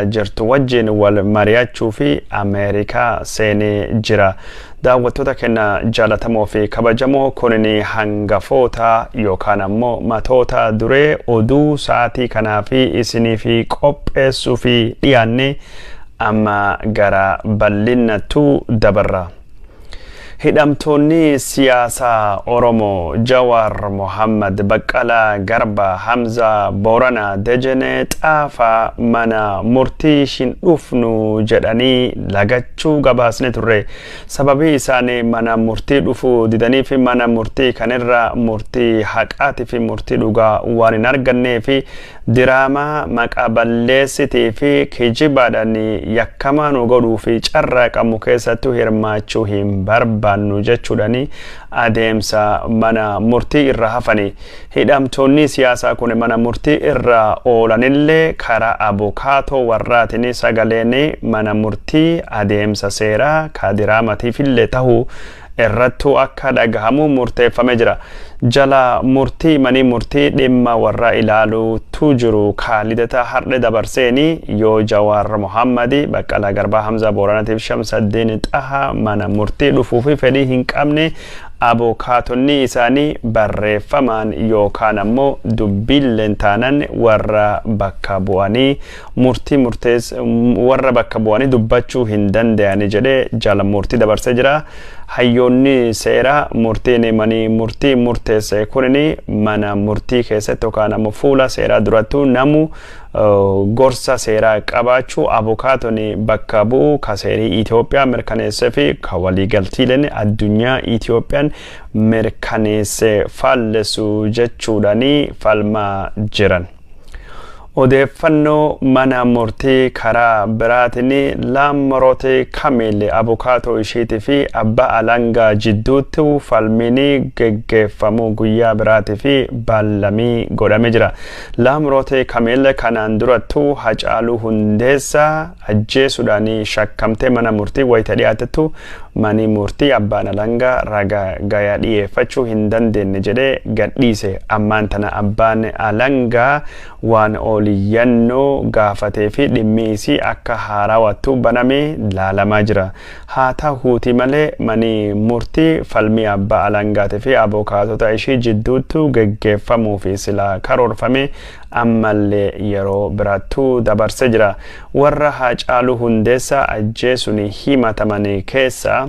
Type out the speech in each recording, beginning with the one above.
jirtu wajjin wal mari'achuu fi Ameerikaa seenee jira. Daawwattoota keenya jaalatamoo fi kabajamoo kunini hangafoota yookaan ammoo matoota duree oduu sa'aatii kanaa fi isinii fi qopheessuu fi dhiyaanne amma gara bal'inatu dabarra. Hidhamtoonni siyaasa Oromoo Jawaar Mohammad Baqqalaa Garba Hamza Boorana Dejene Xaafa mana murtii shin dhufnu jedhanii lagachuu gabaasne turre. Sababii isaanii mana murtii dhufu didanii fi mana murtii kanirra murtii haqaatii fi murtii dhugaa waan hin argannee fi diraamaa maqaa balleessitii fi kijibaadhaan yakkamaa nu godhuu fi carraaqamu keessattuu hirmaachuu hin barbaannu jechuudhaani adeemsa mana murtii irra hafanii. Hidhamtoonni siyaasaa kun mana murtii irra oolanillee karaa abukaatoo warraatiin sagaleen mana murtii adeemsa seeraa ka diraamatiifillee tahuu irrattu akka dhagahamu murteeffamee jira. Jala murtii mani murtii dhimma warra ilaaluutu jiru kaalidata har'e dabarseeni yoo Jawaar Mohammadi Baqqalaa Garbaa Hamza Booranatiif Shamsaddiin Xahaa mana murtii dhufuu fi fedhii hin qabne abukaatonni isaanii barreeffamaan yookaan ammoo dubbiilleen taanan warra bakka bu'anii murtii warra bakka bu'anii dubbachuu hin danda'ani jedhee jala murtii dabarsee jira. Hayyoonni seeraa murtiin mani murtii murteesse kunini mana murtii keessatti yookaan ammoo fuula seeraa durattuu namu gorsa seeraa qabaachuu abukaatonni bakka bu'u ka seerii Itoophiyaa mirkaneessee fi ka waliigaltiileen addunyaa Itoophiyaan mirkaneesse fallesu jechuudhaani falmaa jiran. Odeeffannoo mana murtii karaa biraatiin Lamrooti Kamil abukaatoo isheetii fi abbaa alangaa jidduutti falmini geggeeffamu guyyaa biraatii fi ballamii godhame jira. Lamrooti Kamil kanaan durattuu Hacaaluu Hundeessaa ajjeesuudhaan shakkamtee mana murtii wayita dhiyaatettu mani murtii abbaan alangaa ragaa gayaa dhiyeeffachuu hin dandeenye jedhee gadhiise. Ammaan tana abbaan alangaa waan oliyyannoo gaafatee fi dhimmiisii akka haarawattu banamee laalamaa jira. Haa ta'uuti malee mani murtii falmii abbaa alangaatii fi abukaatota ishii jidduutti geggeeffamuu fi sila karoorfame ammallee yeroo biraattuu dabarse jira. Warra Hacaaluu Hundeessaa ajjeesuun himatamanii keessa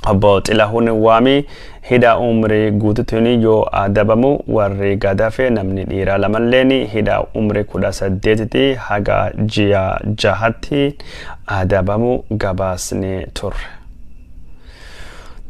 Obbo Xilahuun Waamii hidhaa umrii guutuutiin yoo adabamu warri gadafe namni dhiiraa lamalleen hidhaa umrii 18 haga ji'a 6tti adabamu gabaasne turre.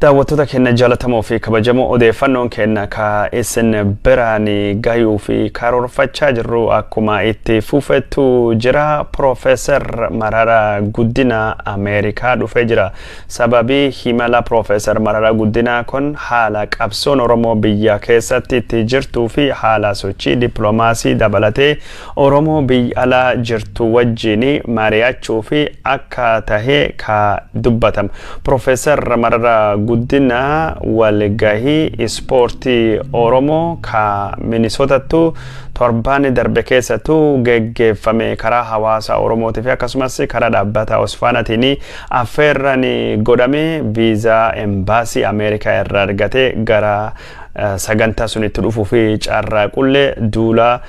Daawwattoota keenya jaalatamoo fi kabajamoo odeeffannoon keenya ka isin biraan gahuu fi karoorfachaa jirru akkuma itti fufettu jira. Profeesar Mararaa Guddinaa Ameerikaa dhufee jira. Sababii himala Profeesar Mararaa Guddinaa kun haala qabsoon Oromoo biyya keessatti itti jirtuu fi haala sochii dippiloomaasii dabalatee Oromoo biyya alaa jirtu wajjin mari'achuu fi akka tahee ka dubbatamu. Profeesar Mararaa Guddinaa walgahii ispoortii Oromoo ka Minnesotatti torbaan darbe keessattuu geggeeffame karaa hawaasa Oromootii fi akkasumas karaa dhaabbata Osfaanaatiin affeerraan godhame viizaa embaasii Ameerikaa irraa argate gara sagantaa sunitti dhufuu fi carraaqullee duula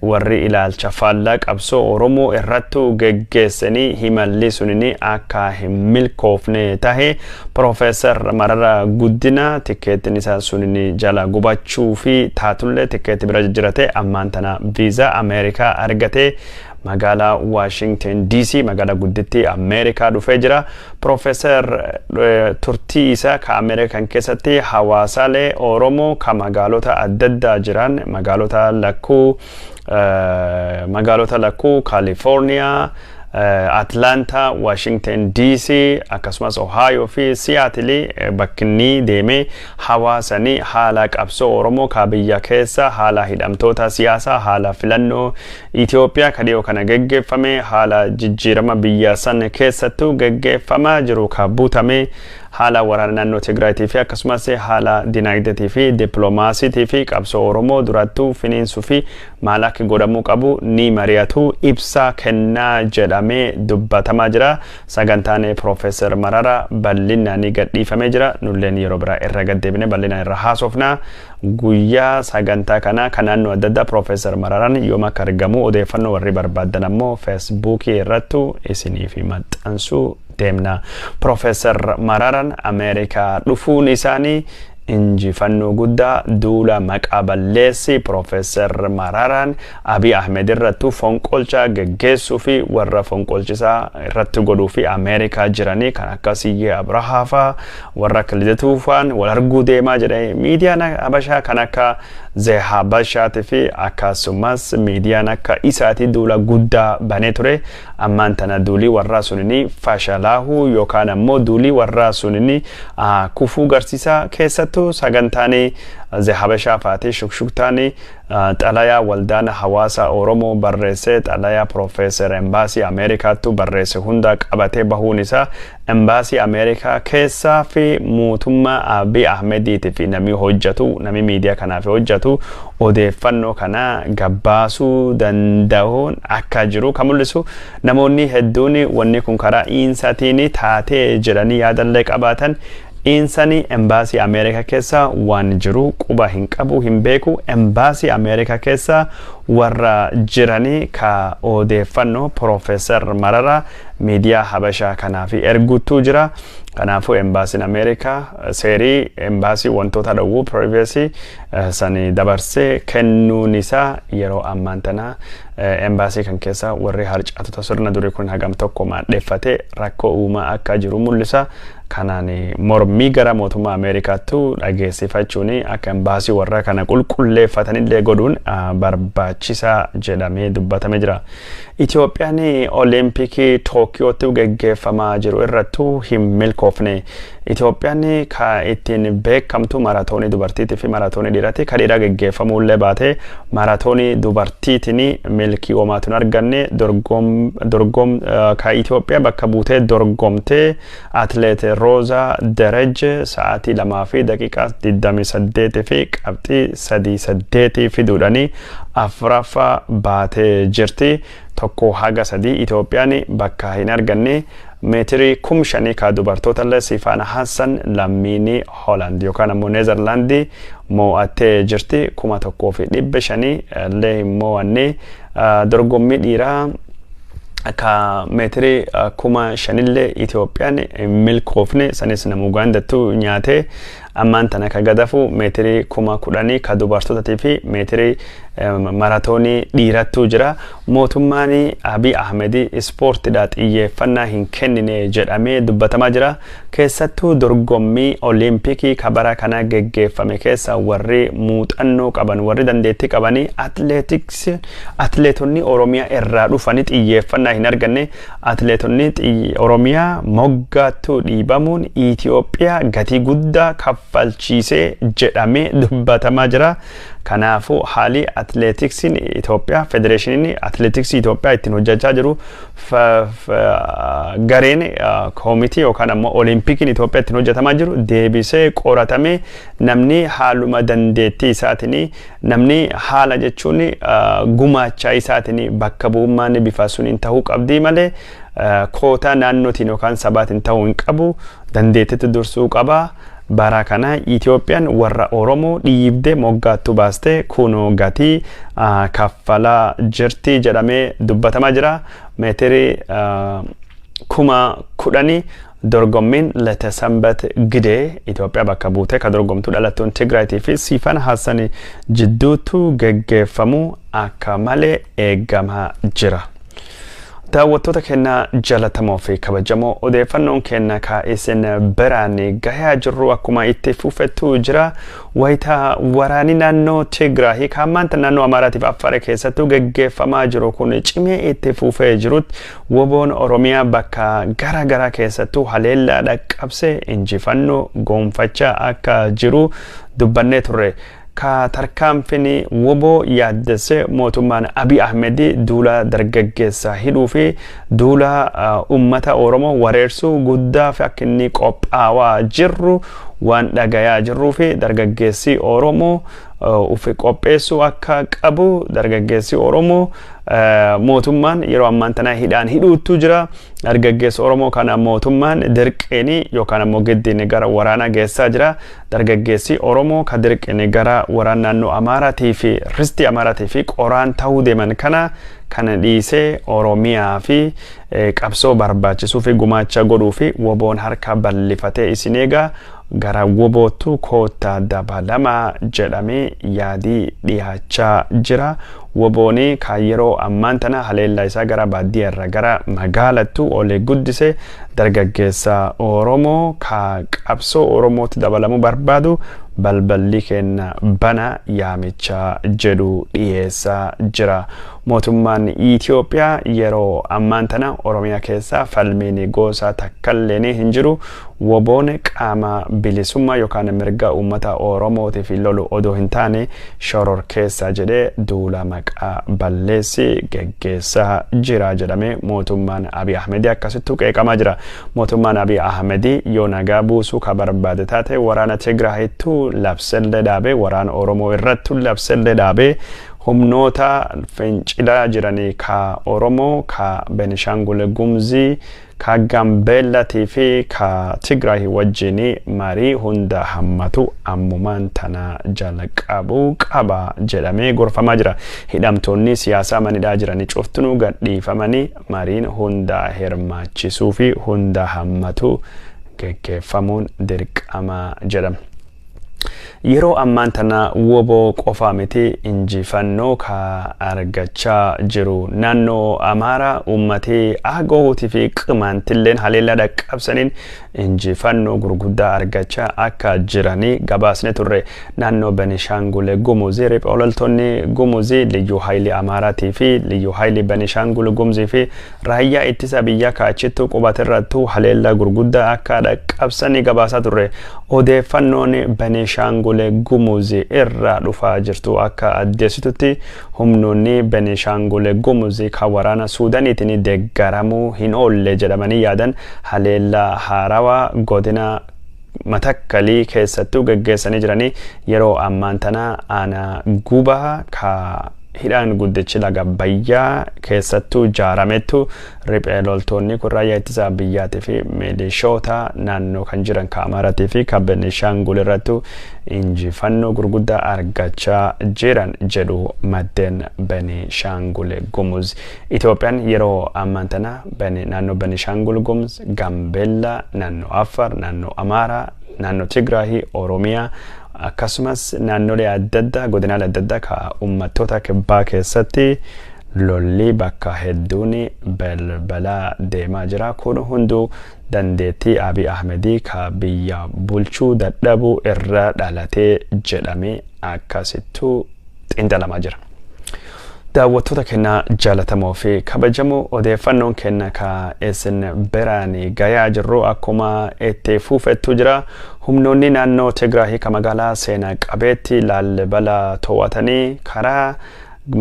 warri ilaalcha faallaa qabsoo Oromoo irrattu geggeessanii himalli sunini akka hin milkoofne tahe Profeesar Mararaa Guddinaa tikeettiin isaa sunini jala gubachuu fi taatullee tikeetti bira jijjiirate ammaan tana viizaa Ameerikaa argate magaalaa Washington DC magaalaa guddittii Ameerikaa dhufee jira. Profeesar turtii isaa ka Ameerikaan keessatti hawaasaalee Oromoo ka magaalota adda addaa jiran magaalota lakkuu California, Atlanta, Washington DC, akkasumas Ohio fi Seattle bakkinni deeme hawaasanii haala qabsoo Oromoo ka biyya keessa haala hidhamtoota siyaasaa haala filannoo Itoophiyaa kadhiyoo kana geggeeffame haala jijjiirama biyya san keessattuu geggeeffamaa jiru ka butame haala waraana naannoo Tigraayitii fi akkasumas haala dinagdeetii fi dippiloomaasiitii fi qabsoo Oromoo durattuu finiinsuu fi maal akka godhamuu qabu ni mari'atu ibsa kennaa jedhamee dubbatamaa jira. Sagantaan Profeesar Mararaa bal'inaan gadhiifamee jira. Nulleen yeroo biraa irra gaddeebine bal'inaan irra haasofna. Guyyaa sagantaa kana naannoo adda addaa Profeesar Mararaan yooma akka argamu odeeffannoo warri barbaadan ammoo feesbuukii irratti isiniif maxxansuu deemna. Profeesar Mararaan Ameerikaa dhufuun isaanii injifannoo guddaa duula maqaa balleessi Profeesar Mararaan Abiy Ahmed irratti fonqolcha geggeessuu fi warra fonqolchisaa irratti godhuu fi Ameerikaa jiranii kan akka Siyyee Abrahaafa warra kilidatuufaan wal arguu deemaa jedhee miidiyaan Habashaa kan akka Zehabashaatii fi akkasumas miidiyaan akka isaati duula guddaa banee ture. Ammaan tana duulii warraa sunini fashalaahu yookaan ammoo duulii warraa sunini kufuu garsiisaa keessattuu sagantaanii Zehabashaa faati shukshuktaanii xalayaa waldaan hawaasa Oromoo barreesse xalayaa Profeesar Embaasii Ameerikaattu barreesse hunda qabatee bahuun isaa Embaasii Ameerikaa keessaa fi mootummaa Abiy Ahmediitii fi namni hojjetu namni miidiyaa kanaaf hojjetu odeeffannoo kana gabaasuu danda'uun akka jiru kan mul'isu. Namoonni hedduun wanni kun karaa insaatiin taatee jedhanii yaadallee qabaatan insani Embaasii Ameerikaa keessa waan jiru quba hin qabu hin beeku. Embaasii Ameerikaa keessa warra jiranii ka odeeffannoo Profeesar Mararaa miidiyaa Habashaa kanaaf erguutu jira. Kanaafuu Embaasiin Ameerikaa seerii embaasii wantoota dhowwuu privacy sani dabarsee kennuun isaa yeroo ammaan tana embaasii kan keessa warri harcaatota sirna durii kun hagam tokko maadheeffatee rakkoo uumaa akka jiru mul'isa. Kanaan mormii gara mootummaa Ameerikaattu dhageessifachuun akka embaasii warra kana qulqulleeffatanillee godhuun barbaachisaa jedhamee dubbatamee jira. Itoophiyaan Olimpikii Tookiyootti gaggeeffamaa jiru irrattuu hin milkoofne. Itoophiyaan ka ittiin beekamtu maratoonii dubartiitii fi maratoonii dhiiraatti ka dhiiraa gaggeeffamuullee baate maratoonii dubartiitiin milkii homaatuun arganne ka Itoophiyaa bakka buutee dorgomtee atleet Roza Dereje sa'aatii 2 fi daqiiqaa 28 fi qabxii 38 fiduudhaan afuraffaa baatee jirti. Tokko haga 3 Itoophiyaan bakka hin arganne. Meetirii 5,000 ka dubartoota Sifaana Hassan lammiin Holland yookaan ammoo Neezerlaandii mo'attee jirti. 1,500 illee mo'anne. Dorgommii dhiiraa ka meetirii 5,000 illee Itoophiyaan milkoofne sanis nama Ugaandattu nyaate. Ammaan tana ka gadafu meetirii 10,000 ka dubartootatii fi meetirii maratoonii dhiirattu jira. Mootummaan Abiy Ahmed ispoortiidhaan xiyyeeffannaa hin kennine jedhamee dubbatamaa jira. Keessattuu dorgommii Olimpikii ka bara kana gaggeeffame keessa warri muuxannoo qaban warri dandeettii qabanii atleetonni Oromiyaa irraa dhufanii xiyyeeffannaa hin arganne. Atleetonni Oromiyaa moggaattuu dhiibamuun Itoophiyaa gatii guddaa kaffalchiisee jedhamee dubbatamaa jira. Kanaafuu haalli atleetiksiin Itoophiyaa federeeshiniin atleetiksii Itoophiyaa ittiin hojjechaa jiru gareen koomitii yookaan ammoo Olimpikiin Itoophiyaa ittiin hojjetamaa jiru deebisee qoratamee namni haaluma dandeettii isaatiin namni haala jechuun gumaachaa isaatiin bakka bu'ummaan bifa suniin ta'uu qabdi malee koota naannootiin yookaan sabaatiin ta'uu hin qabu. Dandeettiitti dursuu qaba. Bara kana Itoophiyaan warra Oromoo dhiibdee moggaattu baaste kunoo gatii kaffalaa jirti jedhamee dubbatamaa jira. Meetirii 10,000 dorgommiin Letesambat Gidee Itoophiyaa bakka buutee ka dorgomtu dhalattuun Tigraayitii fi Sifaana Hassan jidduutu gaggeeffamu akka malee eegamaa jira. Daawwattoota keenya jalatamoo fi kabajamoo odeeffannoon keenya ka isin biraan gahaa jirru akkuma itti fufettu jira. Wayita waraanii naannoo Tigraay ka ammaanta naannoo Amaaraatiif Affaar keessattuu gaggeeffamaa jiru kun cimee itti fufee jirutti woboon Oromiyaa bakka garaa keessattuu haleellaa dhaqqabsee injifannoo goonfachaa akka jiru dubbannee turre. ka tarkaanfini wobo yaaddese mootummaan Abiy Ahmed duula dargaggeessa hidhuu fi duula ummata Oromoo wareersuu guddaa fi akka inni qophaawaa jirru waan dhagayaa jirruu fi dargaggeessi Oromoo ufi qopheessu akka qabu dargaggeessi Oromoo mootummaan yeroo ammaan tana hidhaan hidhuutu jira. Dargaggeessi Oromoo kana mootummaan dirqeeni yookaan ammoo giddiin gara waraana geessaa jira. Dargaggeessi Oromoo ka dirqeeni gara waraana naannoo Amaaraatii fi Ristii Amaaraatii fi qoraan ta'uu deeman kana dhiisee Oromiyaa fi qabsoo barbaachisuu fi gumaacha godhuu fi woboon harka bal'ifatee isin eegaa gara wobootu koota dabalama jedhamee yaadii dhiyaachaa jira. Wobooni ka yeroo ammaan tana haleellaa isaa gara baadiyyaarra gara magaalattu olee guddise dargaggeessa Oromoo ka qabsoo Oromootti dabalamuu barbaadu balballi kenna bana yaamicha jedhu dhiyeessaa jira. Mootummaan Itoophiyaa yeroo ammaan tana Oromiyaa keessa falmiin gosa takkalleen hin jiru. Woboon qaama bilisummaa yookaan mirga uummata Oromootiif lolu odoo hin taane shororkeessa jedhee duula maqaa balleessi geggeessaa jira jedhame mootummaan Abiy Ahmed akkasittu qeeqamaa jira. Mootummaan Abiy Ahmed yoo nagaa buusuu ka barbaade taate waraana Tigraayittu labselle dhaabee waraana Oromoo irrattu labselle dhaabee humnoota fincilaa jiranii ka Oromoo ka Benishangul Gumzii ka Gambeellatii fi ka Tigraay wajjini marii hunda hammatu ammumaan tana jalqabuu qaba jedhamee gorfamaa jira. Hidhamtoonni siyaasaa manidhaa jiranii cuftunuu gadhiifamanii mariin hunda hirmaachisuu fi hunda hammatu geggeeffamuun dirqama jedhama. Yeroo ammaan tana wobo qofa miti injifannoo ka argachaa jiru. Naannoo Amaaraa ummati Agootii fi Qimaantilleen haleellaa dhaqqabsaniin injifannoo gurguddaa argachaa akka jiranii gabaasne turre. Naannoo Benishangul Gumuzii riphee loltoonni Gumuzii liyyuu haayilii Amaaraatii fi liyyuu haayilii Benishangul Gumuzii fi raayyaa ittisa biyyaa kaachittu qubatirrattu haleellaa gurguddaa akka dhaqqabsanii gabaasaa turre. Odeeffannoon Benishangul Gumuzii irraa dhufaa jirtu akka addeessitutti humnoonni Benishangul Gumuzii ka waraana Suudaaniitiin deeggaramuu hin oolle jedhamanii yaadan haleellaa haarawaa godina Matakkalii keessattuu geggeessanii jiranii yeroo ammaan tana ana gubaa ka hidhaan guddichi laga Bayyaa keessattuu jaaramettu riphee loltoonni kun raayyaa ittisa biyyaatii fi milishoota naannoo kan jiran ka Amaaraatii fi ka Benishangul irrattu injifannoo gurguddaa argachaa jiran jedhu maddeen Benishangul Gumuz. Itoophiyaan yeroo ammaan tana naannoo Benishangul Gumuz, Gambeella, naannoo Afar, naannoo Amaaraa, naannoo Tigraay, Oromiyaa akkasumas naannolee adda addaa godinaalee adda addaa ka uummattoota kibbaa keessatti lolli bakka hedduun balbalaa deemaa jira. Kun hunduu dandeettii Abiy Ahmed ka biyya bulchuu dadhabuu irra dhalatee jedhamee akkasittuu xiinxalamaa jira. Daawwattoota keenya jaalatamoo fi kabajamoo odeeffannoon keenya ka isin biraanii gayaa jirru akkuma itti fufettu jira. Humnoonni naannoo Tigraay ka magaalaa seenaa qabeetti Laallibalaa to'atanii karaa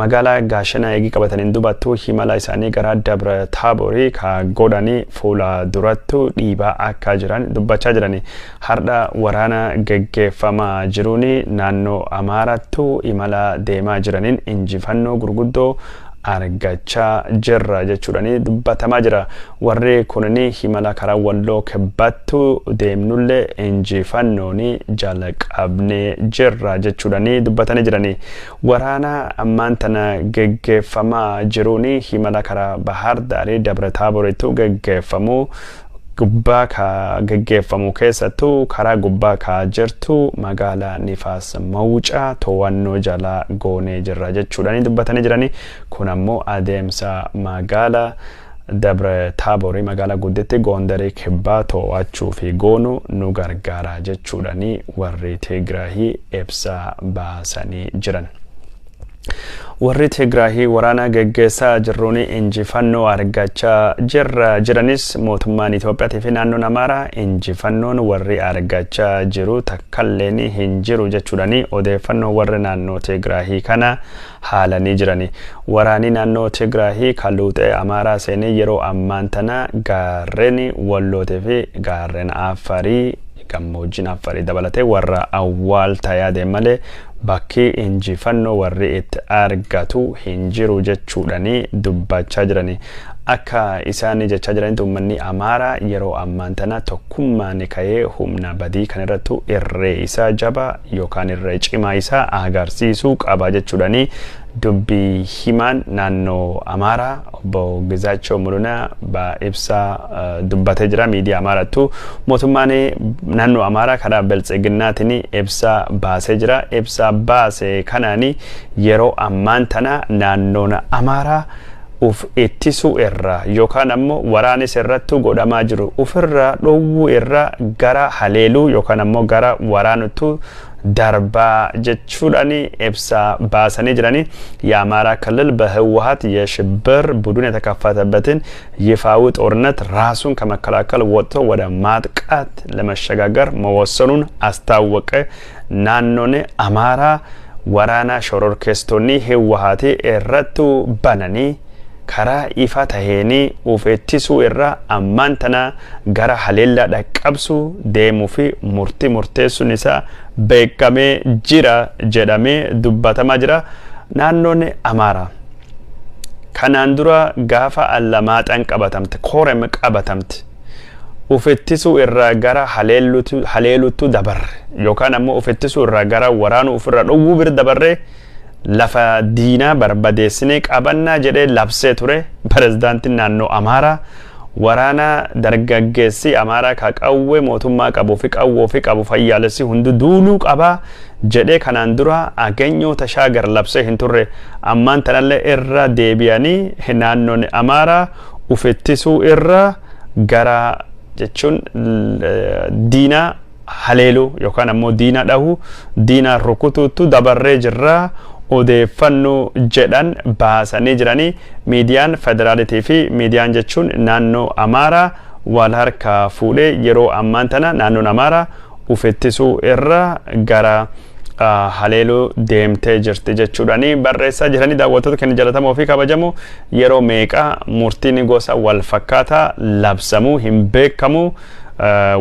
magaalaa Gaashanaa eegii qabataniin dubattuu himala isaanii gara Dabra Taaborii ka godhanii fuula durattu dhiibaa akka jiran dubbachaa jirani. Har'a waraana geggeeffamaa jiruuni naannoo Amaarattu imala deemaa jiraniin injifannoo gurguddoo argachaa jirra jechuudhani dubbatamaa jira. Warri kunni himala karaa Walloo kibbattu deemnullee injifannooni jalqabnee jirra jechuudhani dubbatanii jirani. Waraana ammaan tana geggeeffamaa jiruuni himala karaa Bahar Daarii Dabra Taaborittu geggeeffamuu gubbaa ka geggeeffamu keessattuu karaa gubbaa ka jirtu magaalaa Nifaas Mawucaa to'annoo jala goonee jirra jechuudhani dubbatanii jirani. Kun ammoo adeemsa magaalaa Dabra Taaborii magaalaa gudditti Gondarii kibbaa to'achuu fi goonu nu gargaara jechuudhani warri Tigraay ibsa baasanii jiran. warri Tigraahii waraana gaggeessaa jiruun injifannoo argachaa jiranis mootummaan Itoophiyaa fi naannoon Amaaraa injifannoon warri argachaa jiru takkalleen hin jiru jechuudhaani odeeffannoo warri naannoo Tigraahii kana haalanii jirani. Waraani naannoo Tigraahii kaluuxee Amaaraa seenee yeroo ammaan tana gaarreen Wallootee fi gaarreen Affarii gammoojjiin Affarii dabalatee warra awwaal tayaade malee bakki injifannoo warri itti argatu hin jiru jechuudhaani dubbachaa jirani. Akka isaanii jechaa jiranitti uummanni Amaaraa yeroo ammaan tana tokkummaan ka'ee humna badii kan irrattu irree isaa jaba yookaan irree cimaa isaa agarsiisuu qaba jechuudhaani dubbii himaan naannoo Amaaraa obbo Gizaachoo Mulunaa ibsaa dubbatee jira miidiyaa Amaaraattu. Mootummaan naannoo Amaaraa karaa Biltsiginnaatiin ibsaa baasee jira. Ibsaa baasee kanaani yeroo ammaan tana naannoon Amaaraa uf ittisuu irra yookaan ammoo waraanis irrattu godhamaa jiru ufirra dhowwuu irra gara haleeluu yookaan ammoo gara waraanutu darbaa jechuudhaani ibsaa baasanii jirani. የአማራ ክልል በህወሓት የሽብር ቡድን የተከፈተበትን ይፋዊ ጦርነት ራሱን ከመከላከል ወጥቶ ወደ ማጥቃት ለመሸጋገር መወሰኑን አስታወቀ። ናኖኔ አማራ ወራና ሾሮርኬስቶኒ ህወሓት እረቱ ባነኒ karaa ifa taheenii ufettisuu irra ammaan tana gara haleellaa dhaqqabsuu deemuu fi murteessuun isaa beekamee jira jedhamee dubbatamaa jira. Naannoon Amaaraa kanaan dura gaafa Allamaaxaan qabatamte Koorem qabatamte ufettisuu irra gara haleeluutu dabarre yookaan ammoo ufettisuu irra gara waraanuu ofirra dhowwuu bir dabarre lafa diinaa barbadeessinee qabannaa jedhee labsee ture pirezidaantiin naannoo Amaaraa. Waraana dargaggeessi Amaaraa ka qawwee mootummaa qabuu fi qawwoo fi qabu fayyaalessi hundi duuluu qabaa jedhee kanaan dura ageenyoo tashaagar labsee hin turre ammaan tanallee irra deebi'anii naannoon Amaaraa ufettisuu irra gara jechuun diinaa haleeluu yookaan ammoo diinaa dhahuu diinaa rukutuutu dabarree jirraa odeeffannoo jedhan baasanii jiranii. Miidiyaan federaalitii fi miidiyaan jechuun naannoo Amaaraa wal harkaa fuudhee yeroo ammaan tana naannoon Amaaraa ufettisuu irra gara haleeluu deemtee jirti jechuudhaani barreessaa jiranii. Daawwattoota keenya jalatamoo fi kabajamoo yeroo meeqa murtiin gosa wal fakkaataa labsamuu hin beekamu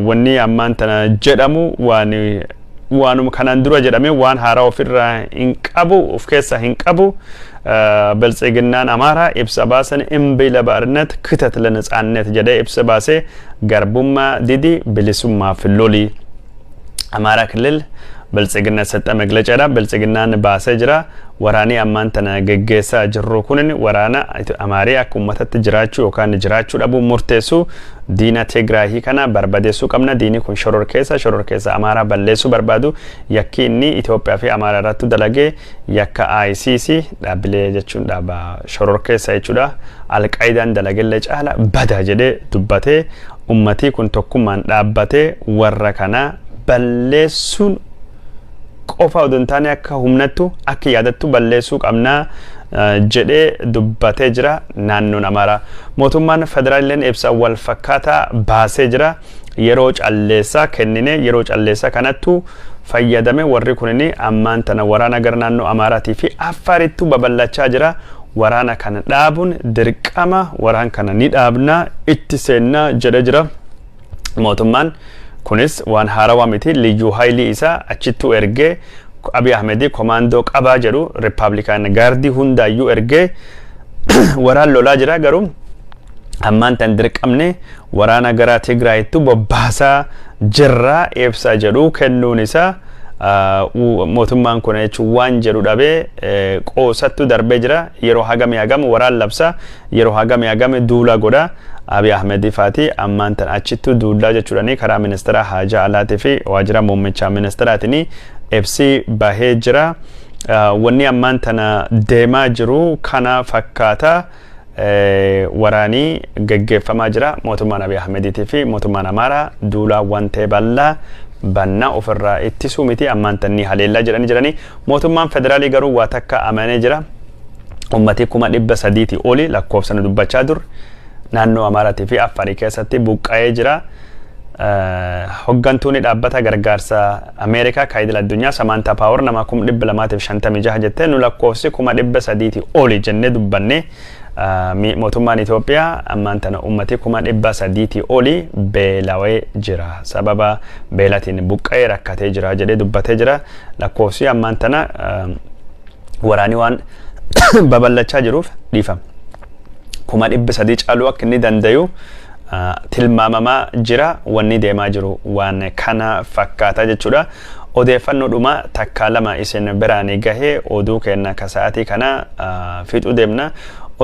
wanni ammaan tana jedhamu waanuma kanaan dura jedhamee waan haaraa ofirraa hin qabu of keessaa hin qabu. Biltsiginnaan Amaaraa ibsa baasan imbila baarነት ክተት ለነጻነት jedhee ibsa baasee garbummaa didi bilisummaa fi lolii Amaaraa ክልል ብልጽግና ሰጠ መግለጫ ዳ ብልጽግናን ባሰ ጅራ ወራኒ አማንተና ገገሳ ጅሩ ኩንን ወራና አማሪ አኩመተት ጅራቹ ዮካን ጅራቹ ዳቡ ሙርቴሱ ዲና ትግራይ ከና በርባዴሱ ቀምና ዲኒ ኩን ሾሮርኬሳ አማራ በሌሱ በርባዱ ያኪኒ ኢትዮጵያ ፊ አማራ ራቱ ደለጌ ያካ አይሲሲ ዳብሌ ጀቹን ዳባ ሾሮርኬሳ ይቹዳ አልቃይዳን ደለገለ ጫላ በዳ ጀደ ዱባቴ ኡመቲ ኩን ቶኩማን ዳባቴ ወረከና በሌሱን qofa odontaane akka humnattu akka yaadattu balleessuu qabnaa jedhee dubbatee jira naannoon Amaaraa. Mootummaan federaalleen ibsa wal fakkaataa baasee jira. Yeroo calleessaa kennine yeroo calleessaa kanattu fayyadame warri kunini ammaan tana waraana gara naannoo Amaaraatii fi Affaaritti babal'achaa jira. Waraana kana dhaabuun dirqama waraan kana ni dhaabna itti seennaa jedhee jira mootummaan. kunis waan haarawaa miti liyyuu haayilii isaa achittu ergee Abiy Ahmed komandoo qabaa jedhu Republican Guard hundaayyuu ergee waraan lolaa jira. Garuu ammaan tan dirqamne waraana gara Tigraayittu bobbaasaa jirra ibsa jedhu kennuun isaa mootummaan kun jechuun waan jedhu dhabee qoosattu darbee jira. Yeroo hagame waraan labsa yeroo hagame duula godha. Abiy Ahmed Fati ammaan tan achittu duulaa jechuudhaani karaa ministeera Haajaa Alaatii fi waajjira muummicha ministeeraatini ibsi bahee jira. Wanni ammaan tana deemaa jiru kana fakkaata waraanii gaggeeffamaa jira. Mootummaan Abiy Ahmed fi mootummaan Amaaraa duulaa wantee bal'aa banna ofirraa ittisuu miti ammaan tanni haleellaa jedhanii mootummaan federaalii garuu waa takka amanee jira ummati 300 oli lakkoofsan dubbachaa dur naannoo Amaaraa fi Affaar keessatti buqqa'ee jira hoggantuuni dhaabbata gargaarsa Ameerikaa kaayidil addunyaa Samantha Power nama 256 jettee nu lakkoofsi 300 oli jennee dubbanne mootummaan Itoophiyaa ammaan tana ummati 300 oli beelawee jira sababa beelatiin buqqa'ee rakkatee jira jedhee dubbatee jira lakkoofsi ammaan tana waraani waan babal'achaa jiruuf dhiifama 300 caaluu akka inni dandayu tilmaamamaa jira wanni deemaa jiru waan kana fakkaata jechuudha odeeffannoodhuma takka lama isin biraanii gahee oduu kenna ka sa'aatii kana fixuu deemna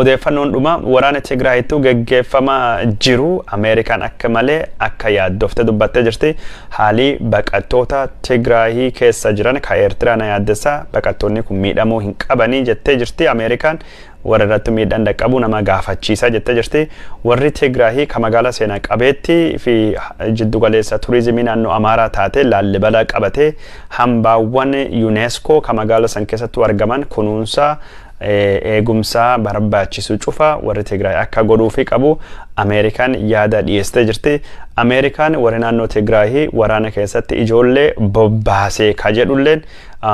odeeffannoon dhuma waraana Tigraayitu geggeeffamaa jiru Ameerikaan akka malee akka yaaddofte dubbattee jirti haalii baqattoota Tigraayii keessa jiran ka Eertiraa na yaaddessa baqattoonni kun miidhamuu hin qabanii jettee jirti Ameerikaan warratti miidhaan dhaqqabu nama gaafachiisa jettee jirti warri Tigraayii ka magaalaa seenaa qabeetti fi jiddu galeessa turizimii naannoo Amaaraa taate Laallibala qabate hambaawwan UNESCO ka magaalaa san keessatti argaman kunuunsa eegumsa barbaachisu cufa warri Tigraay akka godhuufi qabu Ameerikaan yaada dhiyeessee jirti Ameerikaan warri naannoo Tigraay waraana keessatti ijoollee bobbaasee ka jedhulleen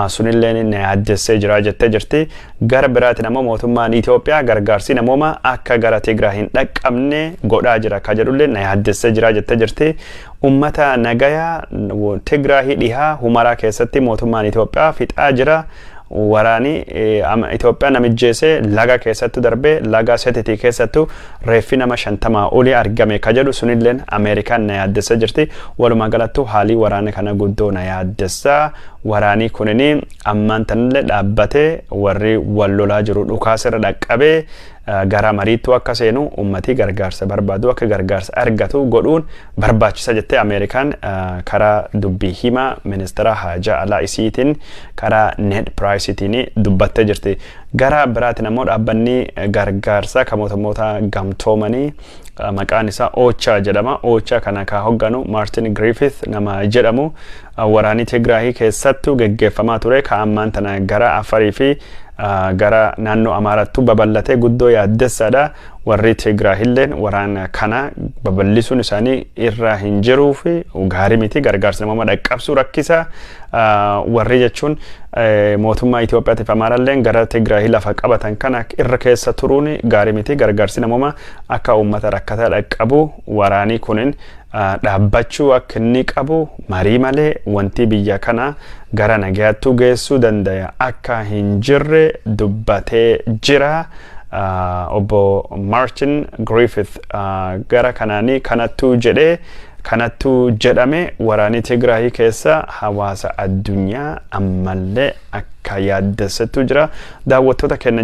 sunilleen ne yaaddessee jira jettee jirti gara biraatiin ammoo mootummaan Itoophiyaa gargaarsi namooma akka gara Tigraay hin dhaqqabne godhaa jira ka jedhulleen ne yaaddessee jira jettee jirti ummata nagayaa Tigraay dhihaa Humaraa keessatti mootummaan Itoophiyaa fixaa jira waraani Itoophiyaa namijjeesee laga keessatti darbee laga Setitii keessattu reeffi nama 50 oli argame ka jedhu sunilleen Ameerikaan na yaaddessa jirti walumaa galattu haalii waraana kana guddoo na yaaddessa waraanii kunini ammaan tanillee dhaabbatee warri wal lolaa jiru dhukaasirra dhaqqabee gara mariitu akka seenu ummati gargaarsa barbaadu akka gargaarsa argatu godhuun barbaachisa jettee Ameerikaan karaa dubbii hima ministeera haajaa alaa isiitiin karaa Ned Price-tiin dubbattee jirti gara biraatiin ammoo dhaabbanni gargaarsa ka mootummoota gamtoomanii maqaan isaa OCHA jedhama OCHA kana ka hogganu Martin Griffith nama jedhamu waraanii Tigraay keessattuu geggeeffamaa ture ka ammaan tana gara Affarii fi gara naannoo Amaaraattu babal'atee guddoo yaaddessaadha warri Tigraayilleen waraana kana babal'isuun isaanii irra hin jiruu fi gaarii miti gargaarsa nama dhaqqabsuu rakkisa warri jechuun mootummaa Itoophiyaatiif Amaaraalleen gara Tigraay lafa qabatan kana irra keessa turuun gaarii miti gargaarsi nama akka uummata rakkataa dhaqqabu waraanii kunin dhaabbachuu akka inni qabu marii malee wanti biyya kana gara nagayaattu geessuu dandaya akka hin jirre dubbatee jira obbo Martin Griffith gara kanaanii kanattu jedhame waraanii Tigraay keessa hawaasa addunyaa ammallee akka yaaddessetu jira daawwattoota kenna